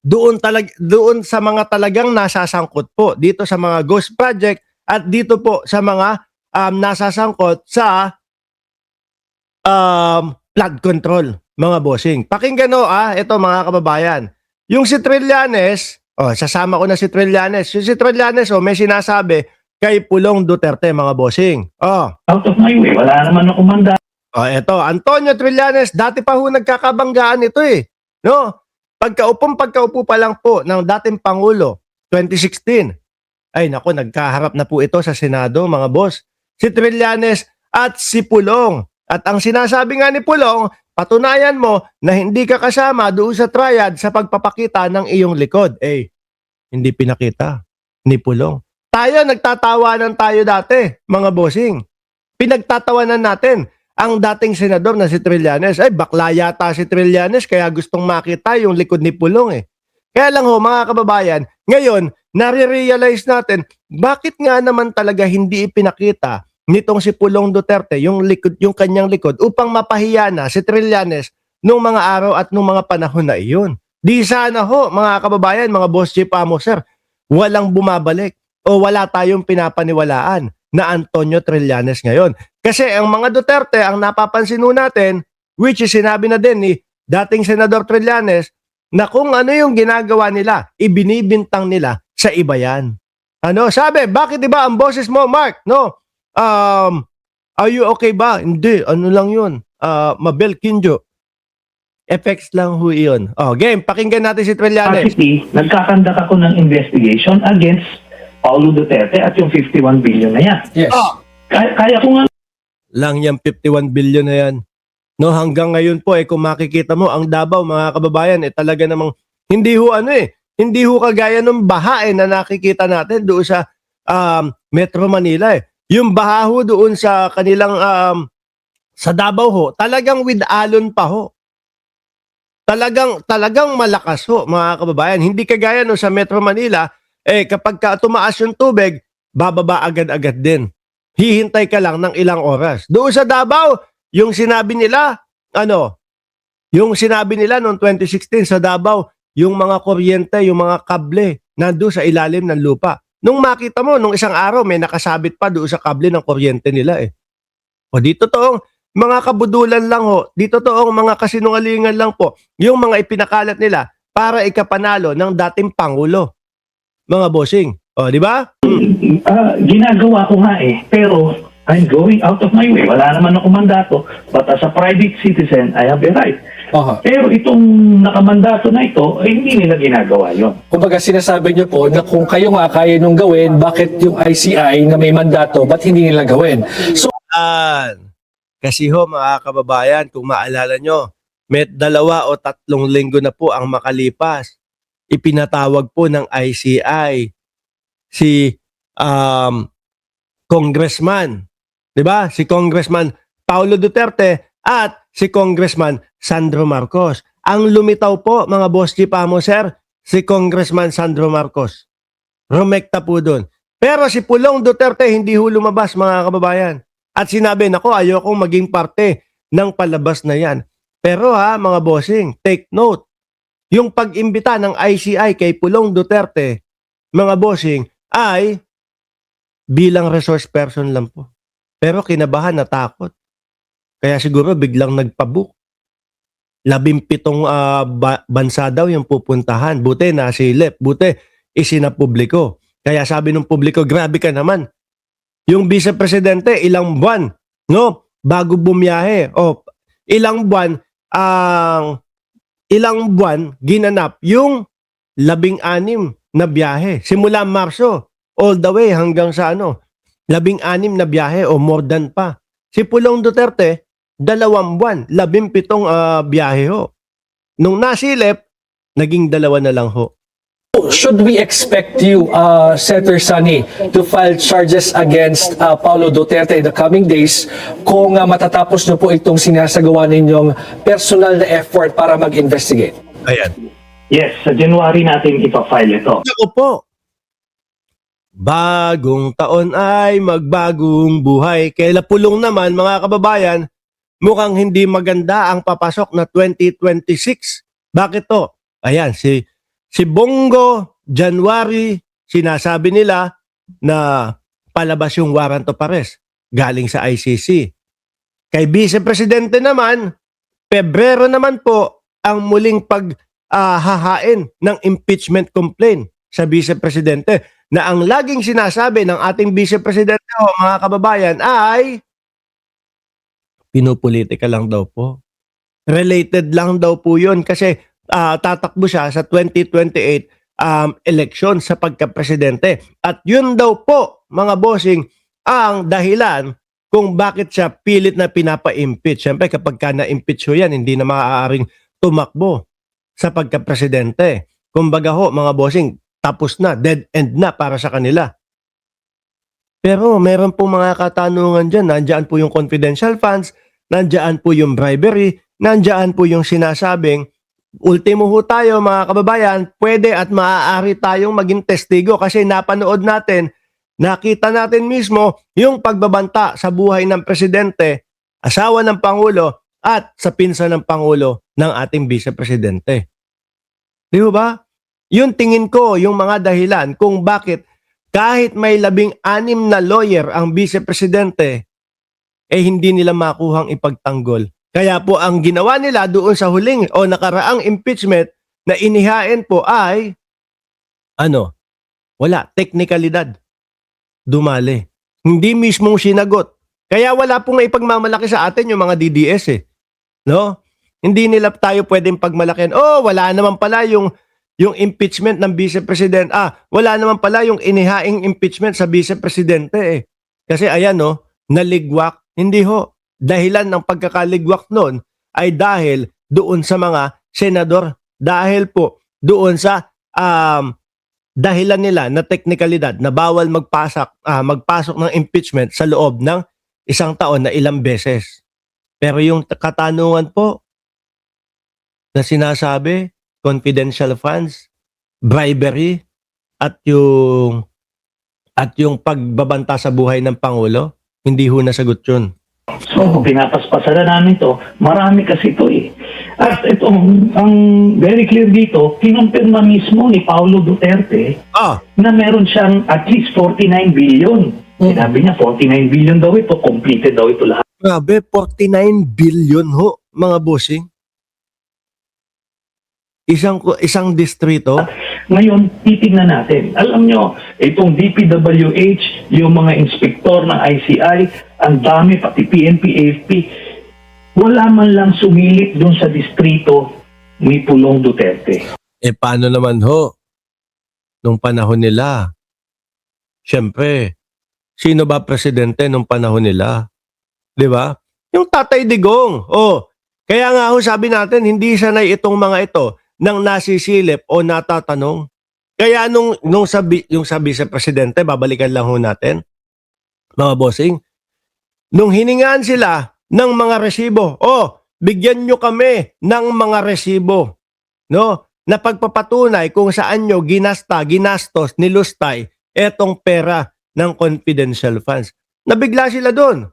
doon sa mga talagang nasasangkot po dito sa mga ghost project at dito po sa mga nasasangkot sa flood control, mga bossing. Pakinggan o ito mga kababayan. Yung si Trillanes, sasama ko na si Trillanes. Yung si Trillanes may sinasabi kay Pulong Duterte, mga bossing. Out of my way, wala naman akong manda. Ito, Antonio Trillanes, dati pa ho nagkakabanggaan ito eh. No? Pagkaupo pa lang po ng dating Pangulo, 2016. Ay nako, nagkaharap na po ito sa Senado, mga boss. Si Trillanes at si Pulong. At ang sinasabi nga ni Pulong, patunayan mo na hindi ka kasama doon sa triad sa pagpapakita ng iyong likod. Hindi pinakita ni Pulong. Tayo, nagtatawanan tayo dati, mga bossing. Pinagtatawanan natin ang dating senador na si Trillanes. Bakla yata si Trillanes kaya gustong makita yung likod ni Pulong eh. Kaya lang ho, mga kababayan, ngayon, nare-realize natin, bakit nga naman talaga hindi ipinakita nitong si Pulong Duterte yung kanyang likod upang mapahiya na si Trillanes nung mga araw at nung mga panahon na iyon. Di sana ho, mga kababayan, mga boss chief amo sir, walang bumabalik o wala tayong pinapaniwalaan na Antonio Trillanes ngayon. Kasi ang mga Duterte, ang napapansin natin, which is sinabi na din ni dating Senador Trillanes, na kung ano yung ginagawa nila, ibinibintang nila sa iba yan. Sabi, bakit diba ang boses mo, Mark? No? Are you okay ba? Hindi, ano lang yun? Mabel Kinjo. Effects lang ho yun. Game, pakinggan natin si Trillanes. Actually, nagkakandak ako ng investigation against Paulo Duterte at yung 51 billion na yan. Yes. Kaya ko nga Lang yung 51 billion na yan. No, hanggang ngayon po kung makikita mo ang Davao, mga kababayan, talaga namang hindi ho hindi ho kagaya ng baha na nakikita natin doon sa Metro Manila Yung baha ho doon sa kanilang sa Davao ho, talagang with alon pa ho. Talagang malakas ho, mga kababayan. Hindi kagaya no sa Metro Manila, kapag tumaas yung tubig, bababa agad-agad din. Hihintay ka lang ng ilang oras. Doon sa Davao, yung sinabi nila noong 2016 sa Davao, yung mga kuryente, yung mga kable, nandoon sa ilalim ng lupa. Nung makita mo, nung isang araw, may nakasabit pa doon sa kable ng kuryente nila dito toong mga kabudulan lang ho, dito toong mga kasinungalingan lang po, yung mga ipinakalat nila para ikapanalo ng dating Pangulo. Mga bossing. Di ba? ginagawa ko nga pero I'm going out of my way. Wala naman ako mandato, but as a private citizen, I have a right. Pero itong nakamandato na ito, hindi nila ginagawa yun. Kumbaga sinasabi niyo po na kung kayo nga kaya nung gawin, bakit yung ICI na may mandato, ba't hindi nila gawin? So, kasi ho, mga kababayan, kung maalala nyo, may 2 o 3 linggo na po ang makalipas. Ipinatawag po ng ICI si Congressman, 'di ba? Si Congressman Paulo Duterte at si Congressman Sandro Marcos. Ang lumitaw po, mga boss chief amo sir, si Congressman Sandro Marcos. Rumekta po doon. Pero si Pulong Duterte hindi ho lumabas, mga kababayan. At sinabi, nako, ayokong maging parte ng palabas na yan. Pero mga bossing, take note. Yung pag-imbita ng ICI kay Pulong Duterte, mga bossing, ay bilang resource person lang po. Pero kinabahan, natakot. Kaya siguro biglang nagpabook. 17 bansa daw yung pupuntahan. Buti nasilip. Buti isinapubliko. Kaya sabi ng publiko, grabe ka naman. Yung vice-presidente, ilang buwan, no? Bago bumiyahe. Ilang buwan ginanap yung 16 na biyahe. Simula Marso, all the way hanggang sa 16 na biyahe o more than pa. Si Pulong Duterte, 2 buwan, 17 biyahe ho. Nung nasilip, naging 2 na lang ho. should we expect you, Senator Sonny, to file charges against Paulo Duterte in the coming days kung matatapos nyo po itong sinasagawa ninyong personal na effort para mag-investigate? Ayan. Yes, sa January natin ipafile ito. Ako po. Bagong taon ay magbagong buhay. Kaila Pulong naman, mga kababayan, mukhang hindi maganda ang papasok na 2026. Bakit to? Ayan, si Si Bongo, January, sinasabi nila na palabas yung warrant of arrest galing sa ICC. Kay Vice Presidente naman, Pebrero naman po ang muling paghahain ng impeachment complaint sa Vice Presidente na ang laging sinasabi ng ating Vice Presidente, mga kababayan, ay pinupolitika lang daw po. Related lang daw po yun kasi tatakbo siya sa 2028 election sa pagka-presidente. At yun daw po, mga bossing, ang dahilan kung bakit siya pilit na pinapa-impeach. Siyempre, kapag ka na-impeach ho yan, hindi na maaaring tumakbo sa pagka-presidente. Kumbaga ho, mga bossing, tapos na, dead end na para sa kanila. Pero meron po mga katanungan dyan. Nandiyan po yung confidential funds, nandiyan po yung bribery, nandiyan po yung sinasabing, ultimo ho tayo mga kababayan, pwede at maaari tayong maging testigo kasi napanood natin, nakita natin mismo yung pagbabanta sa buhay ng presidente, asawa ng Pangulo at sa pinsan ng Pangulo ng ating Vice Presidente. Di ba? Yun tingin ko yung mga dahilan kung bakit kahit may 16 na lawyer ang Vice Presidente, hindi nila makuhang ipagtanggol. Kaya po ang ginawa nila doon sa huling o nakaraang impeachment na inihain po ay wala, teknikalidad. Dumali. Hindi mismong sinagot. Kaya wala pong ipagmamalaki sa atin yung mga DDS No? Hindi nila tayo pwedeng pagmalakin. Wala naman pala yung impeachment ng Vice President. Wala naman pala yung inihaing impeachment sa Vice Presidente Kasi ayan naligwak. Hindi ho. Dahilan ng pagkakaligwak noon ay dahil doon sa mga senador. Dahil po doon sa dahilan nila na teknikalidad na bawal magpasok ng impeachment sa loob ng 1 taon na ilang beses. Pero yung katanungan po na sinasabi, confidential funds, bribery, at yung pagbabanta sa buhay ng Pangulo, hindi ho nasagot yun. So, pinapaspasan na namin to. Marami kasi ito At ito, ang very clear dito, kinumpirma mismo ni Paulo Duterte na meron siyang at least 49 billion. Sinabi niya, 49 billion daw ito, completed daw ito lahat. Grabe, 49 billion ho, mga bossing. Isang distrito. Ngayon, titignan natin. Alam nyo, itong DPWH, yung mga inspektor ng ICI, ang dami, pati PNP, AFP, wala man lang sumilip dun sa distrito ni Pulong Duterte. Paano naman ho? Nung panahon nila, syempre, sino ba presidente nung panahon nila? Di ba? Yung Tatay Digong. Kaya nga ho sabi natin, hindi sanay itong mga ito nang nasisilip o natatanong. Kaya yung sa vice-presidente, babalikan lang ho natin, mga bossing, nung hiningaan sila ng mga resibo, bigyan nyo kami ng mga resibo, no? Na pagpapatunay kung saan nyo ginastos, nilustay, etong pera ng confidential funds. Nabigla sila doon.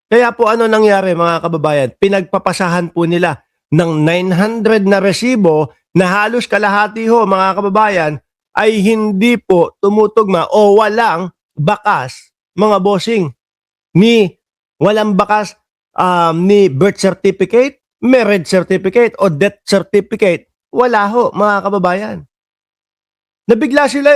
Kaya po ano nangyari mga kababayan? Pinagpapasahan po nila ng 900 na resibo na halos kalahati ho mga kababayan ay hindi po tumutugma o walang bakas mga bossing walang bakas ni birth certificate, marriage certificate o death certificate. Wala ho mga kababayan. Nabigla sila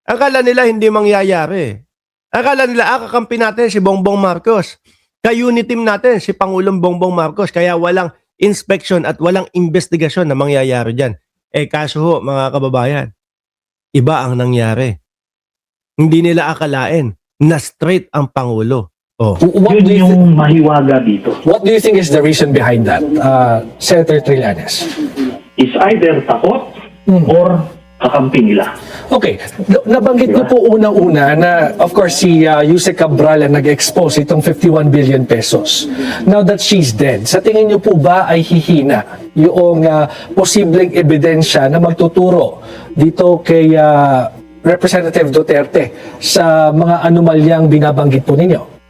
Akala nila hindi mangyayari. Akala nila kakampi natin si Bongbong Marcos. Ka-uniteam natin si Pangulong Bongbong Marcos kaya walang inspection at walang investigasyon na mangyayari dyan. Kaso ho, mga kababayan, iba ang nangyari. Hindi nila akalain na straight ang Pangulo. Yun yung mahiwaga dito. What do you think is the reason behind that, Senator Trillanes? Is either takot or kakampi nila. Okay, nabanggit ko po unang-una na of course si Yusek Cabral ang nag-expose itong 51 billion pesos. Now that she's dead, sa tingin niyo po ba ay hihina yung posibleng ebidensya na magtuturo dito kay Representative Duterte sa mga anomalyang binabanggit po ninyo?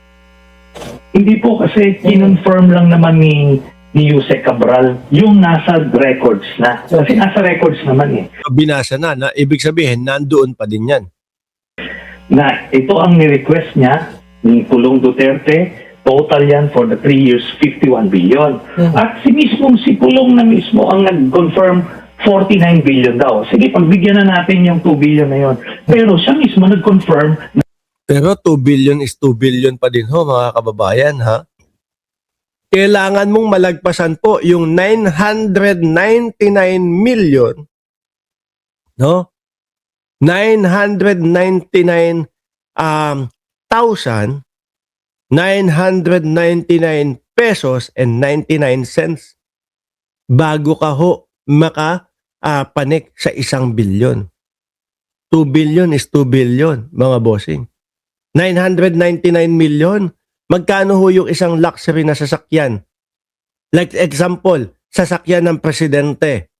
Hindi po kasi kinonfirm lang naman ni ni Jose Cabral, yung nasa records na. Kasi nasa records naman Binasa na ibig sabihin, nandoon pa din yan. na ito ang ni-request niya ni Pulong Duterte, total yan for the 3 years, 51 billion. At si Pulong na mismo ang nag-confirm 49 billion daw. Sige, pagbigyan na natin yung 2 billion na yon. Pero siya mismo nag-confirm. Pero 2 billion is 2 billion pa din ho, mga kababayan, ha? Kailangan mong malagpasan po yung 999 million, no? 999 thousand 999 pesos and 99 cents bago ka ho panik sa 1 billion. 2 billion is 2 billion, mga bossing. 999 million. Magkano ho yung isang luxury na sasakyan? Like example, sasakyan ng presidente.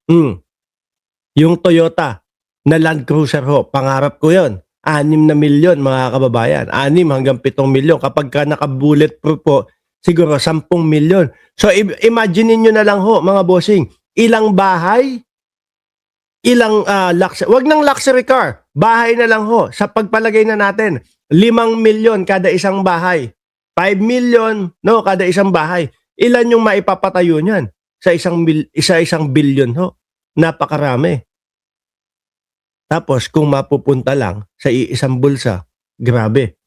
Yung Toyota na Land Cruiser ho, pangarap ko yon. 6 na milyon, mga kababayan. 6 hanggang 7 milyon. Kapag ka naka-bulletproof po, siguro 10 milyon. So imagine niyo na lang ho, mga bossing, ilang bahay, ilang luxury, wag ng luxury car, bahay na lang ho. Sa pagpalagay na natin, 5 milyon kada isang bahay. 5 million, no, kada isang bahay. Ilan yung maipapatayo niyan sa isang billion ho? Napakarami. Tapos kung mapupunta lang sa isang bulsa, grabe.